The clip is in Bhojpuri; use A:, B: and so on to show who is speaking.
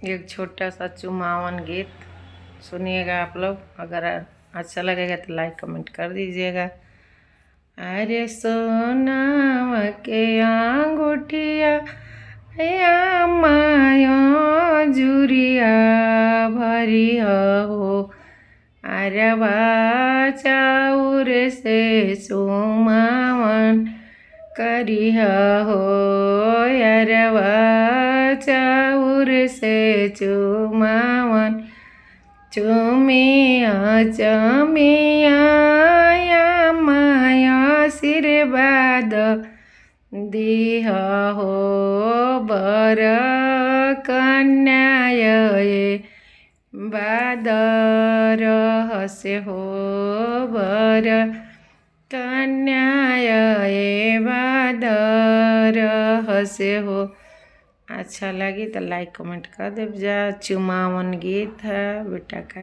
A: एक छोटा सा चुमावन गीत सुनिएगा आप लोग। अगर अच्छा लगेगा तो लाइक कमेंट कर दीजिएगा। अरे सोना के अंगूठिया या माया जुरिया भरी हो, अरबा चाउर से चुमावन करी हो, अरबा चाउर से चुमावन चुमिया चमिया या माया आशीर्वाद दिह हो, बर कन्या बादर हसे हो, बर कन्या बादर हसे हो। अच्छा लगी तो लाइक कमेंट कर दे। जा चुमावन गीत है बेटा का।